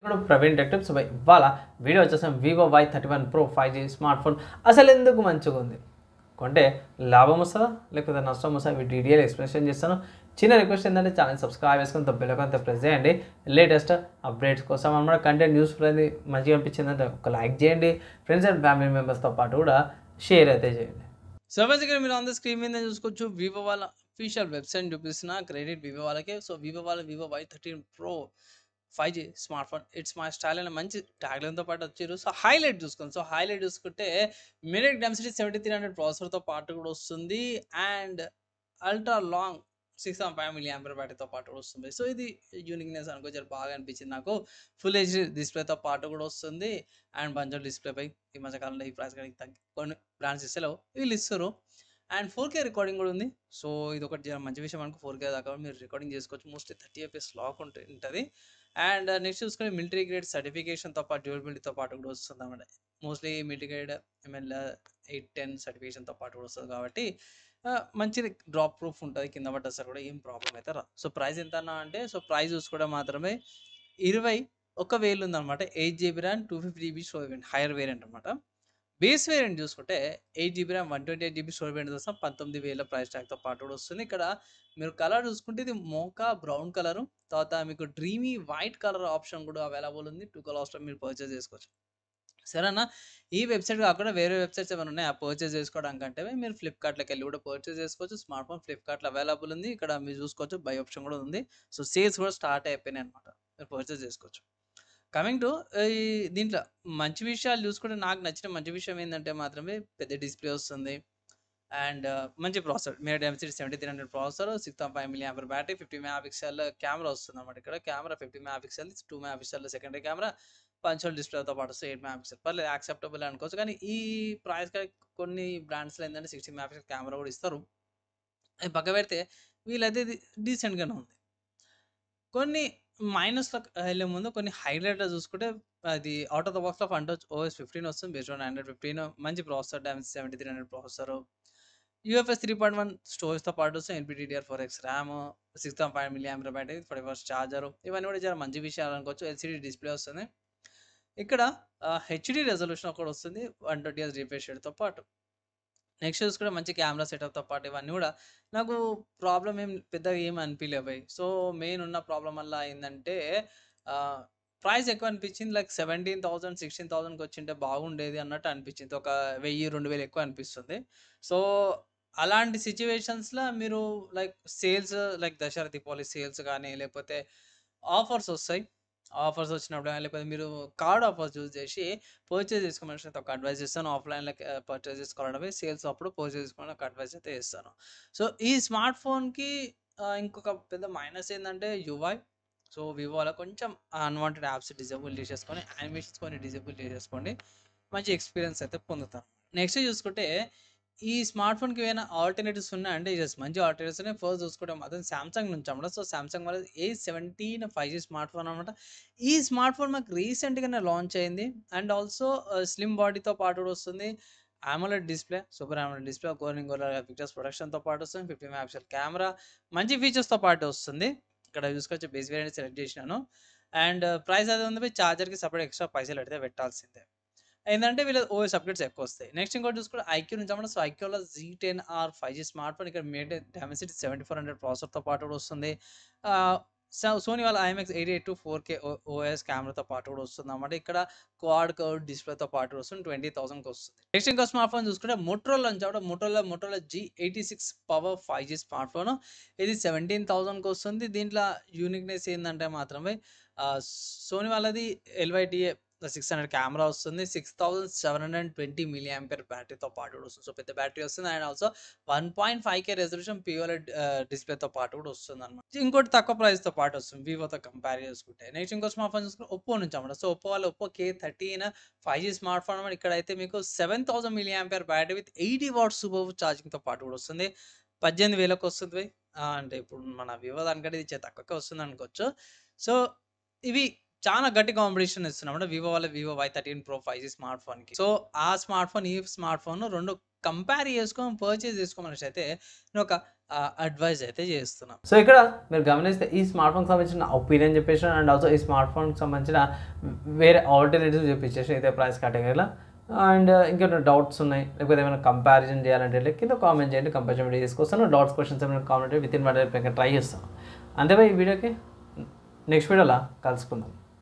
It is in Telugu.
ఇప్పుడు ప్రవీణ్ టెక్ టిప్స్ ఇవాళ వీడియో వచ్చేసాం Vivo Y31 Pro 5G smart phone అసలు ఎందుకు మంచిగా ఉంది, కొంటే లాభం వస్తుందా లేకపోతే నష్టం వస్తుందా, వీటి డీటెయిల్ ఎక్స్ప్లెనేషన్ చేస్తాను. చిన్న రిక్వెస్ట్ ఏంటంటే ఛానల్ సబ్స్క్రైబ్ చేసుకుని బెల్ ఐకాన్ ప్రెస్ చేయండి. లేటెస్ట్ అప్డేట్స్ కోసం అన్నమాట. కంటెంట్ యూస్ఫుల్ అనేది మంచిగా అనిపించిందంటే ఒక లైక్ చేయండి. ఫ్రెండ్స్ అండ్ ఫ్యామిలీ మెంబర్స్తో పాటు కూడా షేర్ అయితే చేయండి. సో బేసిక్గా మీరు ఆన్ ద స్క్రీన్ మీద చూసుకోవచ్చు వివో వాళ్ళ అఫీషియల్ వెబ్సైట్ చూపిస్తున్న క్రెడిట్ వివో వాళ్ళకే. సో వివో వాళ్ళ Vivo Y13 Pro 5G smart phone it's my style అనే మంచి ట్యాగ్లైన్తో పాటు వచ్చారు. సో హైలైట్ చూసుకోండి. సో హైలైట్ చూసుకుంటే మినిట్ డెన్సిటీ 7300 ప్రాసెసర్తో పాటు కూడా వస్తుంది. And ultra long 6.5 milliampere బ్యాటరీతో పాటు కూడా వస్తుంది. సో ఇది యూనిక్నెస్ అనుకో చాలా బాగా అనిపించింది నాకు. ఫుల్ హెచ్డి డిస్ప్లేతో పాటు కూడా వస్తుంది. అండ్ బంజర్ డిస్ప్లేపై ఈ మధ్యకాలంలో ఈ ప్రైస్ కానీ తగ్గి కొన్ని బ్రాండ్స్ ఇస్తలేవు, వీళ్ళు ఇస్తారు. అండ్ 4K రికార్డింగ్ కూడా ఉంది. సో ఇది ఒకటి మంచి విషయం అనుకో. 4K దాకా మీరు రికార్డింగ్ చేసుకోవచ్చు. మోస్ట్లీ 30 FPS లాక్ ఉంటుంది. అండ్ నెక్స్ట్ చూసుకొని మిలిటరీ గ్రేడ్ సర్టిఫికేషన్తో పాటు డ్యూరబిలిటీతో పాటు కూడా వస్తుంది అన్నమాట. మోస్ట్లీ మిలిటరీ గ్రేడ్ ML 810 సర్టిఫికేషన్తో పాటు కూడా వస్తుంది కాబట్టి మంచి డ్రాప్ ప్రూఫ్ ఉంటుంది. కింద పడ్డా సార్ కూడా ఏం ప్రాబ్లం అయితే రా. సో ప్రైస్ ఎంత అన్నా అంటే, సో ప్రైస్ చూసుకోవడం మాత్రమే 21,000 ఉందన్నమాట. 8GB RAM 250GB storage variant, hire variant అనమాట. బేస్ వేరియంట్ చూసుకుంటే 8GB RAM 128GB storage variant కోసం 19,000 ప్రైస్ ట్యాగ్తో పాటు కూడా వస్తుంది. ఇక్కడ మీరు కలర్ చూసుకుంటే ఇది మోకా బ్రౌన్ కలరు, తర్వాత మీకు డ్రీమీ వైట్ కలర్ ఆప్షన్ కూడా అవైలబుల్ ఉంది. 2 కలర్స్లో మీరు పర్చేస్ చేసుకోవచ్చు. సరేనా. ఈ వెబ్సైట్ కాకుండా వేరే వెబ్సైట్స్ ఏమైనా ఉన్నాయి ఆ పర్చేస్ చేసుకోవడానికంటే మీరు ఫ్లిప్కార్ట్లోకి వెళ్ళి కూడా పర్చేస్ చేసుకోవచ్చు. స్మార్ట్ ఫోన్ ఫ్లిప్కార్ట్లో అవైలబుల్ ఉంది. ఇక్కడ మీరు చూసుకోవచ్చు బై ఆప్షన్ కూడా ఉంది. సో సేల్స్ కూడా స్టార్ట్ అయిపోయినాయి అనమాట. మీరు పర్చేస్ చేసుకోవచ్చు. కమింగ్ టు ఈ దీంట్లో మంచి విషయాలు చూసుకుంటే నాకు నచ్చిన మంచి విషయం ఏంటంటే మాత్రమే పెద్ద డిస్ప్లే వస్తుంది. అండ్ మంచి ప్రాసెసర్ మీద Dimensity 7300 processor, 6.5 milliampere battery, 50 megapixel camera వస్తుంది అనమాట. ఇక్కడ camera 50 megapixel, 2 megapixel secondary camera, punch hole డిస్ప్లేతో పాటు 8 మెగా పిక్సెల్. పర్లేదు యాక్సెప్టబుల్ అనుకోవచ్చు. కానీ ఈ ప్రైస్ కొన్ని బ్రాండ్స్లో ఏంటంటే 60 మెగా పిక్సెల్ కెమెరా కూడా ఇస్తారు. అది పక్క పెడితే వీళ్ళైతే ఇది డీసెంట్గానే ఉంది. కొన్ని మైనస్‌లోకి వెళ్ళే ముందు కొన్ని హైలైట్‌లో చూసుకుంటే అది ఔట్ ఆఫ్ ద బాక్స్‌లో ఫంటచ్ OS 15 వస్తుంది. బేస్డ్ ఆన్ ఆండ్రాయిడ్ 15 మంచి ప్రాసెసర్, డైమెన్సిటీ 7300 ప్రాసెసర్, UFS 3.1 స్టోరేజ్‌తో పాటు వస్తుంది. LPDDR4X RAM, 6.5 milliampere battery, 40 watts charger, ఇవన్నీ కూడా చాలా మంచి విషయాలు అనుకోవచ్చు. LCD డిస్ప్లే వస్తుంది. ఇక్కడ హెచ్‌డీ రెజల్యూషన్ కూడా వస్తుంది. 120 Hz రిఫ్రెష్ రేట్‌తో పాటు. నెక్స్ట్ చూసుకుంటే మంచి కెమెరా సెటప్‌తో పాటు ఇవన్నీ కూడా నాకు ప్రాబ్లమ్ పెద్దగా ఏమి అనిపియలేవు భయ్. సో మెయిన్ ఉన్న ప్రాబ్లమ్ వల్ల ఏందంటే ఆహ్, ప్రైస్ ఎక్కువ అనిపించింది. లైక్ 17,000, 16,000కి వచ్చింటే బాగుండేది అన్నట్టు అనిపించింది. ఒక 1000, 2000 ఎక్కువ అనిపిస్తుంది. సో అలాంటి సిట్యుయేషన్స్‌లో మీరు like sales, like Dasara, Deepavali sales గానీ, లేకపోతే ఆఫర్స్ ఒస్తాయి. ఆఫర్స్ వచ్చినప్పుడు గానీ, లేకపోతే మీరు కార్డ్ ఆఫర్స్ యూజ్ చేసి పర్చేస్ చేసుకోమని ఒక అడ్వైస్ ఇస్తాను. ఆఫ్‌లైన్‌లో పర్చేస్ చేసుకోవాలంటే సేల్స్ అప్పుడు పర్చేస్ చేసుకోమని ఒక అడ్వైస్ అయితే ఇస్తాను. సో ఈ స్మార్ట్ ఫోన్‌కి ఇంకొక పెద్ద మైనస్ ఏందంటే యూఐ. సో వివోలో కొంచెం అన్‌వాంటెడ్ యాప్స్ డిజేబుల్ చేసేసుకొని, యానిమేషన్స్ కొన్ని డిజేబుల్ చేసేసుకోండి. మంచి ఎక్స్‌పీరియన్స్ అయితే పొందుతారు. నెక్స్ట్ చూసుకుంటే ఈ స్మార్ట్ ఫోన్‌కి ఏమైనా ఆల్టర్‌నేటివ్స్ ఉన్నాయంటే యెస్, మంచి ఆల్టర్‌నేటివ్స్ ఉన్నాయి. ఫస్ట్ చూసుకుంటే మాత్రం సామ్‌సంగ్ నుంచి అన్నమాట. సో సామ్‌సంగ్ వాళ్ళది A17 5G స్మార్ట్ ఫోన్ అనమాట. ఈ స్మార్ట్ ఫోన్ మాకు రీసెంట్‌గానే లాంచ్ అయింది. అండ్ ఆల్సో స్లిమ్ బాడీతో పాటు కూడా వస్తుంది. AMOLED display, super AMOLED display, కోరింగ్ పిక్చర్స్ ప్రొడక్షన్‌తో పాటు వస్తుంది. 50 మెగా పిక్సెల్ కెమెరా, మంచి ఫీచర్స్‌తో పాటు వస్తుంది. ఇక్కడ చూసుకోవచ్చు బేస్ వేరియంట్ సెలెక్ట్ చేసినాను. అండ్ ప్రైస్ అది ఉంది. చార్జర్‌కి సపరేట్ ఎక్స్ట్రా పైసలు అయితే పెట్టాల్సిందే. ఏందంటే వీళ్ళ ఓఎస్ అప్‌గ్రేడ్స్ ఎక్కువొస్తాయి. నెక్స్ట్ ఇంకోటి చూసుకుంటే ఐక్యూ నుంచి అన్నమాట. సో ఐక్యూలో Z10R 5G స్మార్ట్ ఫోన్. ఇక్కడ డైమెన్సిటీ 7400 ప్రాసెసర్‌తో పాటు కూడా వస్తుంది. ఆహ్, సోనీ వాళ్ళ IMX 882 4K ఓఎస్ కెమెరాతో పాటు కూడా వస్తుందన్నమాట. ఇక్కడ క్వాడ్ కర్వ్ డిస్ప్లేతో పాటు వస్తుంది. 20,000కి వస్తుంది. నెక్స్ట్ ఇంకో స్మార్ట్ ఫోన్ చూసుకుంటే మోటరోలా నుంచి అన్నమాట. Motorola G86 power 5G smart phone. ఇది 17,000కి వస్తుంది. దీంట్లో యూనిక్‌నెస్ ఏందంటే మాత్రమే సోనీ వాళ్ళది LYTA 600 కెమెరా వస్తుంది. 6720 మిల్లీ ఆంపియర్ బ్యాటరీతో పాటు కూడా వస్తుంది. సో పెద్ద బ్యాటరీ వస్తుంది. And also 1.5K resolution POLED డిస్ప్లేతో పాటు కూడా వస్తుందన్నమాట. ఇంకోటి తక్కువ ప్రైస్‌తో పాటు వస్తుంది వివోతో కంపేర్ చేసుకుంటే. నెక్స్ట్ ఇంకో స్మార్ట్ ఫోన్ చూసుకుంటే ఒప్పో నుంచి అన్నమాట. సో ఒప్పో వాళ్ళ Oppo K13 5G smart phone అన్నమాట. ఇక్కడైతే మీకు 7000 milliampere battery with 80 watts super ఛార్జింగ్‌తో పాటు కూడా వస్తుంది. 18,000కి వస్తుంది భయ్. అంటే ఇప్పుడు మన వివో దానికంటే ఇది తక్కువకే వస్తుంది అనుకోవచ్చు. సో ఇవి చాలా గట్టి కాంపిటీషన్ ఇస్తున్నాం అంటే వివో వాళ్ళ Vivo Y13 Pro 5G smart ఫోన్కి. సో ఆ స్మార్ట్ ఫోన్ ఈ స్మార్ట్ ఫోన్ రెండు కంపేర్ చేసుకొని పర్చేస్ చేసుకోమనేసి అయితే నేను ఒక అడ్వైజ్ అయితే చేస్తున్నాను. సో ఇక్కడ మీరు గమనిస్తే ఈ స్మార్ట్ ఫోన్కి సంబంధించిన ఒపీనియన్ చెప్పేసి అండ్ ఆల్సో ఈ స్మార్ట్ ఫోన్కి సంబంధించిన వేరే ఆల్టర్నేటివ్స్ చూపించేసి ఇదే ప్రైస్ కేటగిరీలో. అండ్ ఇంకేమైనా డౌట్స్ ఉన్నాయి లేకపోతే ఏమైనా కంపారిజన్ చేయాలంటే కింద కామెంట్ చేయండి, కంపారిజన్ వీడియో తీసుకొస్తాను. డౌట్స్ క్వశ్చన్స్ ఏమైనా comment with in 1 day try చేస్తాను. అంతేవా ఈ వీడియోకి నెక్స్ట్ వీడియోలో కలుసుకుందాం.